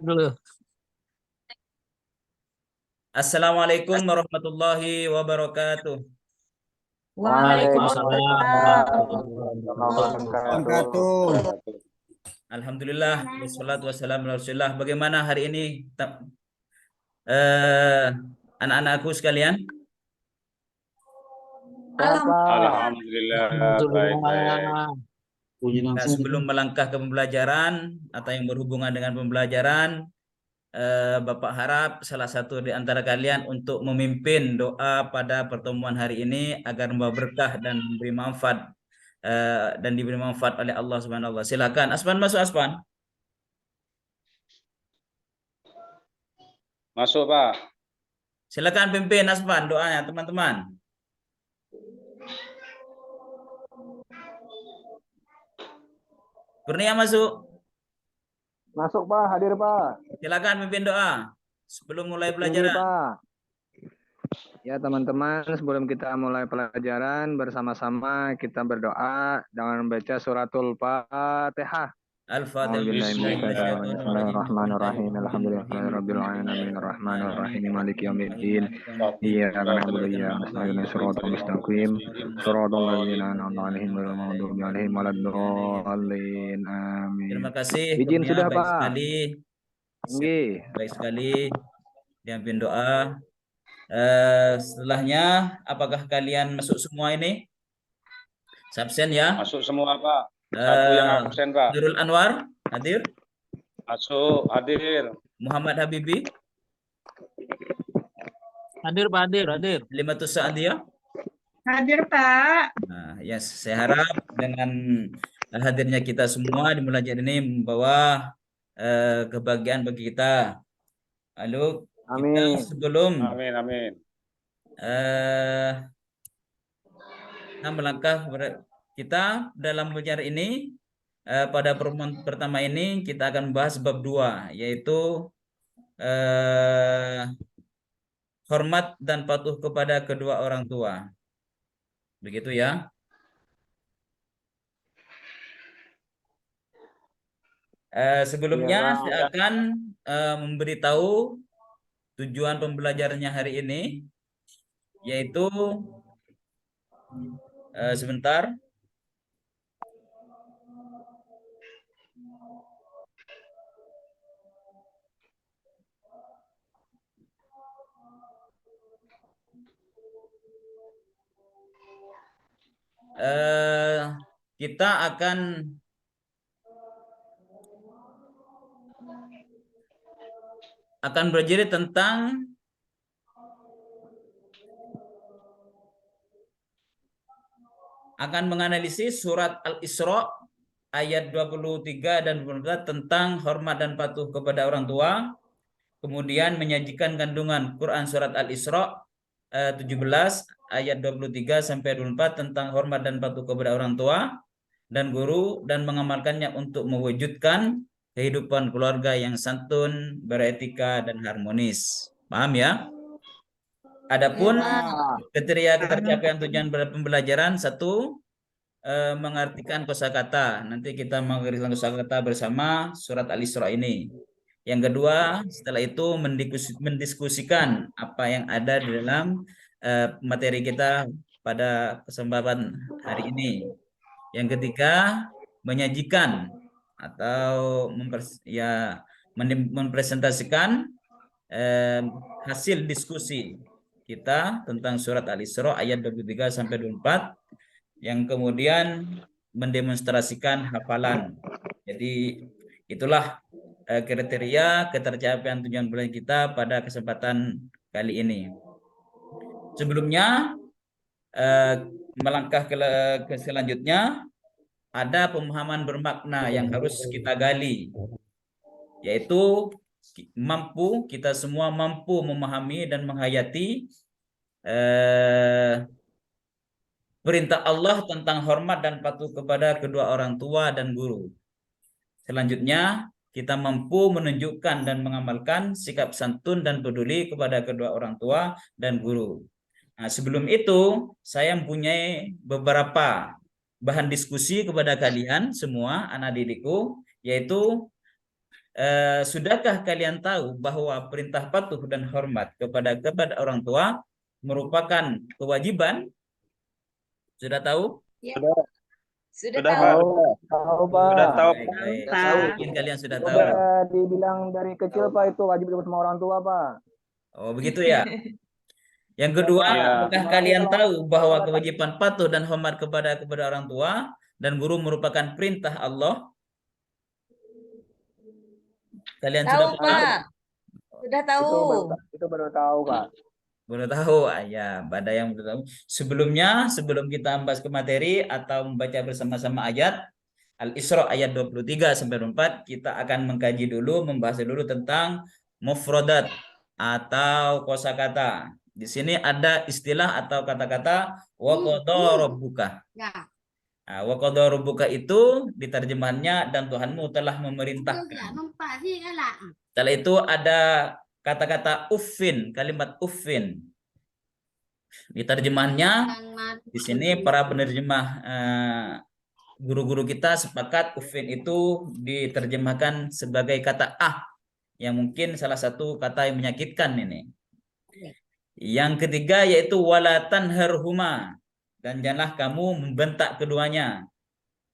Dulu. Assalamualaikum warahmatullahi wabarakatuh. Waalaikumsalam Waalaikumsalam warahmatullahi warahmatullahi wabarakatuh. wabarakatuh. Alhamdulillah, wassalatu wassalamu ala Rasulillah. Bagaimana hari ini eh, anak-anakku sekalian? Alhamdulillah, baik-baik. Alhamdulillah. Puji Nah, langsung gitu. sebelum melangkah ke pembelajaran atau yang berhubungan dengan pembelajaran, Bapak harap salah satu di antara kalian untuk memimpin doa pada pertemuan hari ini agar membawa berkah dan memberi manfaat dan diberi manfaat oleh Allah Subhanahu wa taala. Silakan, Asman, masuk Asman. Masuk, Pak. Silakan pimpin Asman doanya, teman-teman. Kurnia masuk. Masuk Pak, hadir Pak. Silakan pimpin doa sebelum mulai Tinggi pelajaran. Pak. Ya teman-teman, sebelum kita mulai pelajaran bersama-sama kita berdoa dengan membaca suratul Fatihah. Bismillahirrahmanirrahim. Alhamdulillahirabbil alamin arrahmanirrahim maliki yaumiddin. Iyyaka na'budu wa iyyaka nasta'in shiratal mustaqim shiratal ladzina an'amta 'alaihim ghairil maghdubi 'alaihim waladdallin. Amin. Terima kasih. Izin Kurnia, sudah baik Pak. sekali. Tinggi. Baik sekali. Diampin doa. Setelahnya, apakah kalian masuk semua ini? Absen ya? Masuk semua, Pak. Satu yang absen, Pak. Nurul Anwar hadir. Masuk, hadir. Muhammad Habibi. Hadir Pak, hadir. Limatus Sa'adiyah. Hadir, Pak. Nah, ya, saya harap dengan hadirnya kita semua di pelajaran ini membawa kebahagiaan bagi kita. Lalu kita sebelum Amin. melangkah kita dalam pelajaran ini, pada pertemuan pertama ini kita akan membahas bab 2, yaitu hormat dan patuh kepada kedua orang tua. Begitu ya. Sebelumnya saya akan memberitahu tujuan pembelajarannya hari ini, yaitu sebentar. Kita akan belajar tentang menganalisis surat Al-Isra ayat 23 dan 24 tentang hormat dan patuh kepada orang tua. Kemudian menyajikan kandungan Quran surat Al-Isra 17 ayat 23 sampai 24 tentang hormat dan patuh kepada orang tua dan guru, dan mengamalkannya untuk mewujudkan kehidupan keluarga yang santun, beretika dan harmonis. Paham ya? Adapun kriteria ketercapaian tujuan pembelajaran, satu, mengartikan kosakata. Nanti kita mengartikan kosakata bersama surat Al-Isra ini. Yang kedua, setelah itu mendiskusikan apa yang ada di dalam materi kita pada kesempatan hari ini. Yang ketiga, menyajikan atau mempresentasikan hasil diskusi kita tentang surat Al-Isra ayat 23 sampai 24, yang kemudian mendemonstrasikan hafalan. Jadi itulah kriteria ketercapaian tujuan belajar kita pada kesempatan kali ini. Sebelumnya melangkah ke selanjutnya, ada pemahaman bermakna yang harus kita gali, yaitu kita semua mampu memahami dan menghayati perintah Allah tentang hormat dan patuh kepada kedua orang tua dan guru. Selanjutnya, kita mampu menunjukkan dan mengamalkan sikap santun dan peduli kepada kedua orang tua dan guru. Nah, sebelum itu, saya mempunyai beberapa bahan diskusi kepada kalian semua, anak didikku, yaitu Sudahkah kalian tahu bahwa perintah patuh dan hormat kepada orang tua merupakan kewajiban? Sudah tahu? Sudah Sudah, tahu. Tahu, Sudah Pak. tahu. Baik. Pak. Mungkin kalian sudah tahu. Udah dibilang dari kecil, Pak, itu wajib ikut sama orang tua, Pak. Oh, begitu ya. Yang kedua, Iya. apakah kalian tahu bahwa kewajiban patuh dan hormat kepada orang tua dan guru merupakan perintah Allah? Kalian Tahu, sudah paham? Pak. Sudah tahu. Itu baru tahu, Pak. Baru tahu, ya, pada yang belum tahu. Sebelumnya, sebelum kita membahas ke materi atau membaca bersama-sama ayat Al-Isra ayat 23 sampai 24, kita akan mengkaji dulu, membahas dulu tentang mufradat atau kosakata. Di sini ada istilah atau kata-kata wa qada rabbuka. Ya. Nah, wa qada rabbuka itu diterjemahnya dan Tuhanmu telah memerintahkan. Setelah itu ada kata-kata uffin, kalimat uffin. Diterjemahnya di sini para penerjemah guru-guru kita sepakat uffin itu diterjemahkan sebagai kata yang mungkin salah satu kata yang menyakitkan ini. Yang ketiga yaitu wala tanharhuma, dan janganlah kamu membentak keduanya.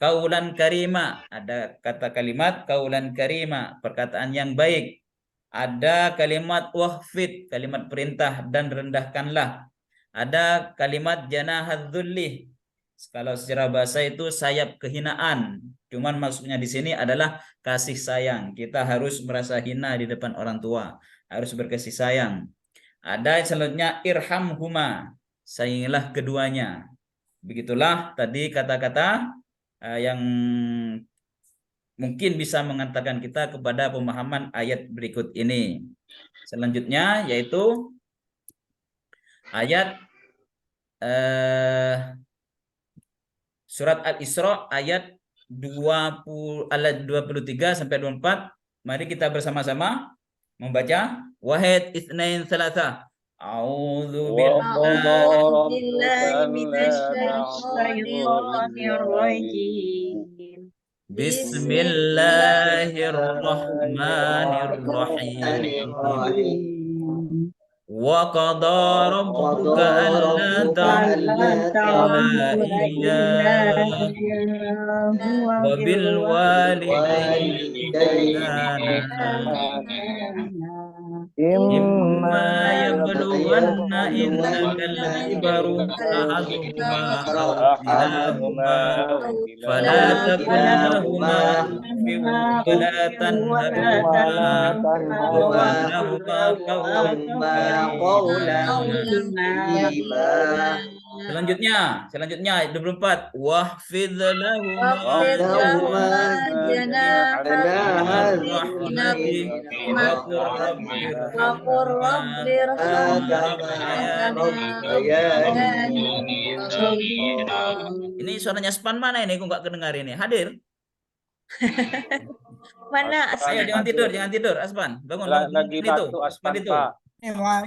Kaulan karima, ada kata kalimat kaulan karima, perkataan yang baik. Ada kalimat wahfid, kalimat perintah dan rendahkanlah. Ada kalimat janahadzulli, kalau secara bahasa itu sayap kehinaan. Cuman maksudnya di sini adalah kasih sayang. Kita harus merasa hina di depan orang tua, harus berkasih sayang. Ada selanjutnya irhamhuma, sayangilah keduanya. Begitulah tadi kata-kata yang mungkin bisa mengantarkan kita kepada pemahaman ayat berikut ini. Selanjutnya yaitu ayat surat Al-Isra ayat 23 sampai 24. Mari kita bersama-sama membaca. Wahid itsnain tsalatsa. A'udzu billahi minasyaitonir rajim. Bismillahirrahmanirrahim. Wa qada rabbuka alla ta'budu illa iyyahu wa bil walidayni ihsana imma yablughanna indakal kibaru ahaduhuma aw kilahuma fala taqul lahuma uffin wa la tanharhuma wa qul lahuma Selanjutnya 24 wahfidz lahuma Ini suaranya Aspan mana ini? Kok nggak kedengar ini? Hadir? Mana? Ayo jangan tidur Aspan. Bangun. Lagi batu Aspan, Pak. Enggak,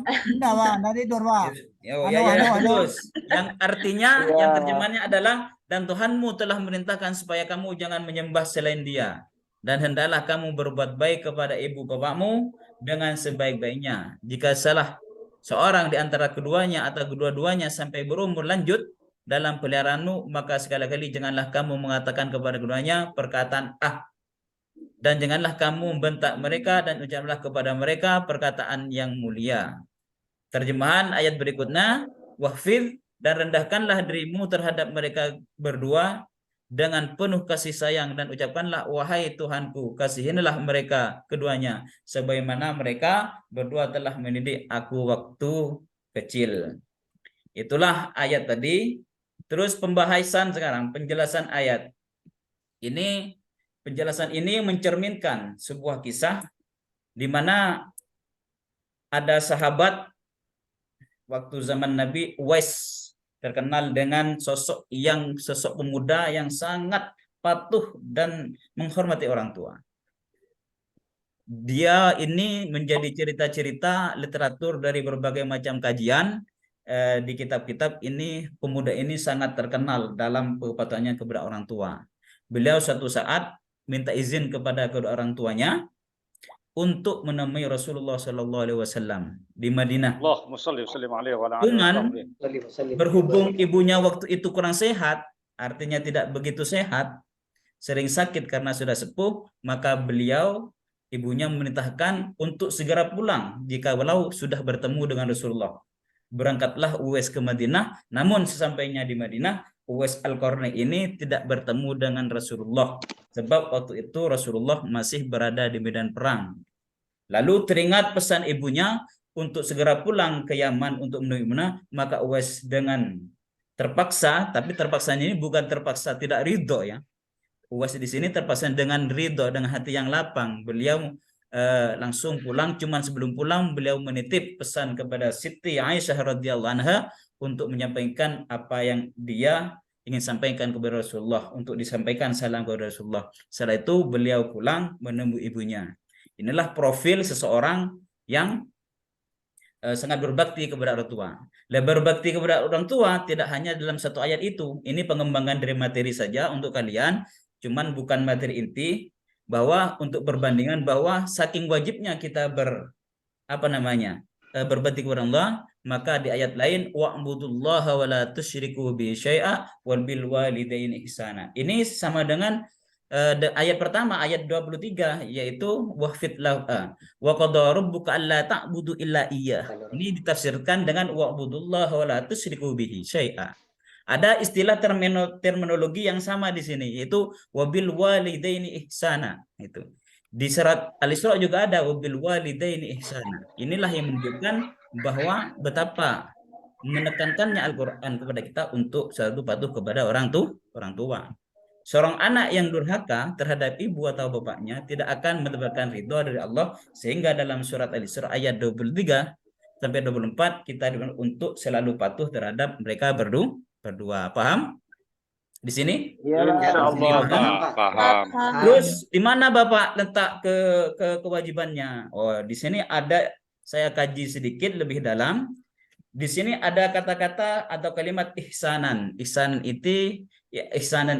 Pak. Dari tidur, Pak. Terus. Yang artinya, yang terjemahannya adalah dan Tuhanmu telah merintahkan supaya kamu jangan menyembah selain Dia. Dan hendaklah kamu berbuat baik kepada ibu bapakmu dengan sebaik-baiknya. Jika salah seorang di antara keduanya atau kedua-duanya sampai berumur lanjut dalam peliharaanmu, maka sekali-kali janganlah kamu mengatakan kepada keduanya perkataan dan janganlah kamu membentak mereka dan ucaplah kepada mereka perkataan yang mulia. Terjemahan ayat berikutnya, wahfidz dan rendahkanlah dirimu terhadap mereka berdua dengan penuh kasih sayang dan ucapkanlah wahai Tuhanku, kasihinilah mereka keduanya sebagaimana mereka berdua telah mendidik aku waktu kecil. Itulah ayat tadi. Terus pembahasan sekarang, penjelasan ayat. Penjelasan ini mencerminkan sebuah kisah di mana ada sahabat waktu zaman Nabi Uwais, terkenal dengan sosok pemuda yang sangat patuh dan menghormati orang tua. Dia ini menjadi cerita-cerita literatur dari berbagai macam kajian di kitab-kitab ini. Pemuda ini sangat terkenal dalam kepatuhannya kepada orang tua. Beliau suatu saat minta izin kepada kedua orang tuanya untuk menemui Rasulullah Shallallahu Alaihi Wasallam di Madinah. Allahumma shalli wa sallim alaihi wa ala alihi wa Cuman sahbihi. berhubung ibunya waktu itu kurang sehat, artinya tidak begitu sehat, sering sakit karena sudah sepuh, maka ibunya memerintahkan untuk segera pulang jika walau sudah bertemu dengan Rasulullah. Berangkatlah Uwais ke Madinah, namun sesampainya di Madinah, Uwais Al-Qarni ini tidak bertemu dengan Rasulullah, sebab waktu itu Rasulullah masih berada di medan perang. Lalu teringat pesan ibunya untuk segera pulang ke Yaman untuk menemui Madinah, maka Uwais dengan terpaksa, tapi terpaksanya ini bukan terpaksa tidak ridho ya. Uwais di sini terpaksa dengan ridho, dengan hati yang lapang. Beliau langsung pulang. Cuman sebelum pulang beliau menitip pesan kepada Siti Aisyah radhiyallahu anha untuk menyampaikan apa yang dia ingin sampaikan kepada Rasulullah, untuk disampaikan salam kepada Rasulullah. Setelah itu beliau pulang menemui ibunya. Inilah profil seseorang yang sangat berbakti kepada orang tua. Dan berbakti kepada orang tua tidak hanya dalam satu ayat itu. Ini pengembangan dari materi saja untuk kalian, cuman bukan materi inti, bahwa untuk perbandingan bahwa saking wajibnya kita berbakti kepada Allah, maka di ayat lain wa'budullaha wa la tusyriku bi syai'a wal bil walidaini ihsana. Ini sama dengan ayat pertama, ayat 23, yaitu wahfid lahu wa qada rabbuka alla ta'budu illa iyyah. Ini ditafsirkan dengan wa'budullaha wa la tusyriku bihi syai'a. Ada istilah terminologi yang sama di sini, yaitu wabil walidaini ihsana. Itu di surat Al-Isra juga ada wabil walidaini ihsana. Inilah yang menunjukkan bahwa betapa menekankannya Al-Quran kepada kita untuk selalu patuh kepada orang tua. Seorang anak yang durhaka terhadap ibu atau bapaknya tidak akan mendapatkan ridho dari Allah, sehingga dalam surat Al-Isra ayat 23 sampai 24 kita diminta untuk selalu patuh terhadap mereka berdua. Paham? Di sini? Insyaallah paham. Terus di mana Bapak letak kewajibannya? Oh, di sini ada, saya kaji sedikit lebih dalam. Di sini ada kata-kata atau kalimat ihsanan. Ihsanan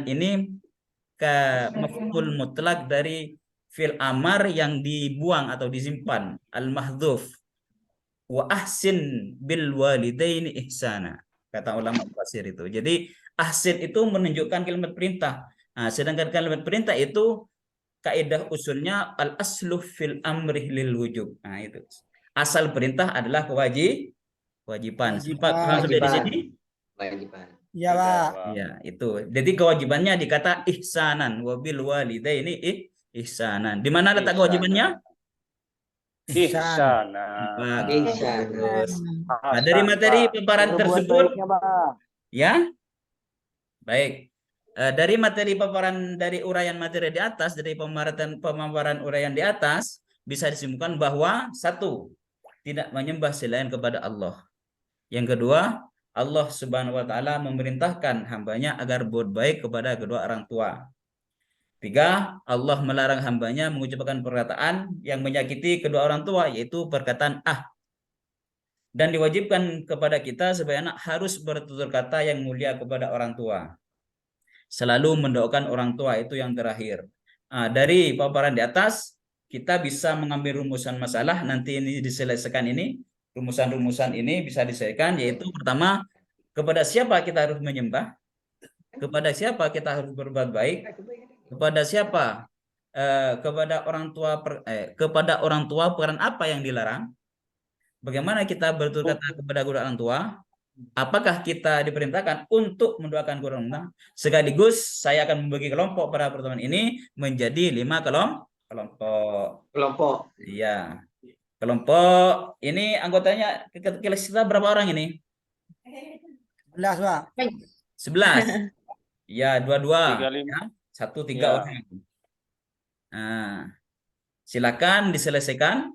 ini maf'ul mutlak dari fil amar yang dibuang atau disimpan, al-mahdhuf. Wa ahsin bil walidaini ihsana, kata ulama tafsir itu. Jadi ahsin itu menunjukkan kalimat perintah. Nah, sedangkan kalimat perintah itu kaidah usulnya al aslu fil amri lil wujub. Nah, itu. Asal perintah adalah kewajiban. Paham sampai di sini? Iya, Pak. Ya, itu. Jadi kewajibannya dikata ihsanan, wabil walidaini ihsanan. Di mana letak kewajibannya? Ihsana. Bagus. Nah, dari materi paparan tersebut, ya, baik. Dari materi paparan, dari uraian materi di atas, dari pemaparan uraian di atas, bisa disimpulkan bahwa satu, tidak menyembah selain kepada Allah. Yang kedua, Allah Subhanahu wa taala memerintahkan hambanya agar berbuat baik kepada kedua orang tua. Tiga, Allah melarang hambanya mengucapkan perkataan yang menyakiti kedua orang tua, yaitu perkataan Dan diwajibkan kepada kita sebagai anak harus bertutur kata yang mulia kepada orang tua. Selalu mendoakan orang tua, itu yang terakhir. Dari paparan di atas, kita bisa mengambil rumusan masalah, nanti ini diselesaikan ini. Rumusan-rumusan ini bisa diselesaikan, yaitu pertama, kepada siapa kita harus menyembah, kepada siapa kita harus berbuat baik, kepada siapa, kepada orang tua peran apa yang dilarang, bagaimana kita bertutur kata kepada kedua orang tua, apakah kita diperintahkan untuk mendoakan kedua orang tua. Sekaligus saya akan membagi kelompok pada pertemuan ini menjadi 5 kelompok. Iya. Kelompok ini anggotanya kira-kira berapa orang ini? 11, Pak. 11. Ya, 22. 35. Ya. 1-3 Ya. orang. Nah, silakan diselesaikan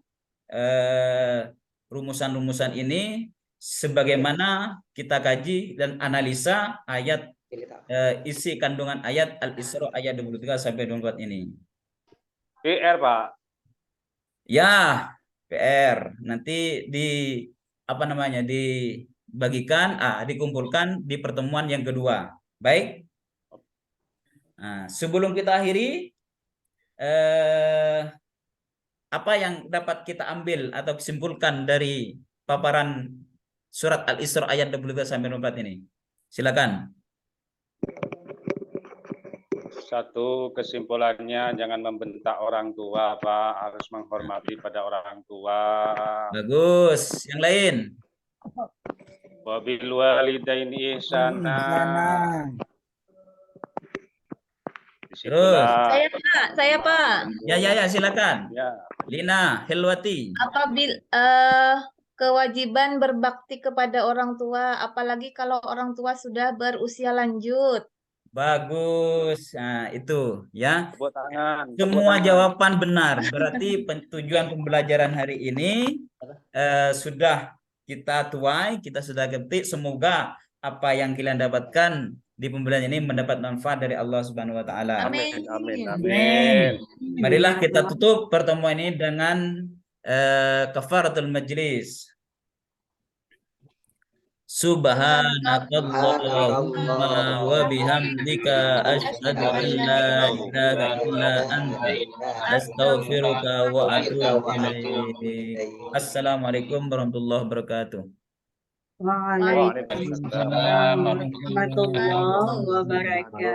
rumusan-rumusan ini sebagaimana kita kaji dan analisa ayat isi kandungan ayat Al-Isra ayat 23 sampai 24 ini. PR, Pak. Ya, PR. Nanti dibagikan, dikumpulkan di pertemuan yang kedua. Baik. Nah, sebelum kita akhiri, apa yang dapat kita ambil atau simpulkan dari paparan surat Al-Isra ayat 23 sampai 24 ini? Silakan. Satu, kesimpulannya jangan membentak orang tua, Pak. Harus menghormati pada orang tua. Bagus. Yang lain? Wabil walidaini ihsana. Terus. Saya Pak. Ya, silakan. Ya. Lina Helwati. Apabila kewajiban berbakti kepada orang tua, apalagi kalau orang tua sudah berusia lanjut. Bagus. Nah, itu ya. Tepuk tangan. Semua jawaban benar. Berarti tujuan pembelajaran hari ini sudah kita tuai, kita sudah ketik. Semoga apa yang kalian dapatkan di pembelajaran ini mendapat manfaat dari Allah Subhanahu wa taala. Amin. Amin. Amin. Marilah kita tutup pertemuan ini dengan kafaratul majlis. Subhanakallahumma wa bihamdika asyhadu an la ilaha illa anta astaghfiruka wa atubu ilaik. Assalamualaikum warahmatullahi wabarakatuh. Waalaikumsalam warahmatullahi wabarakatuh.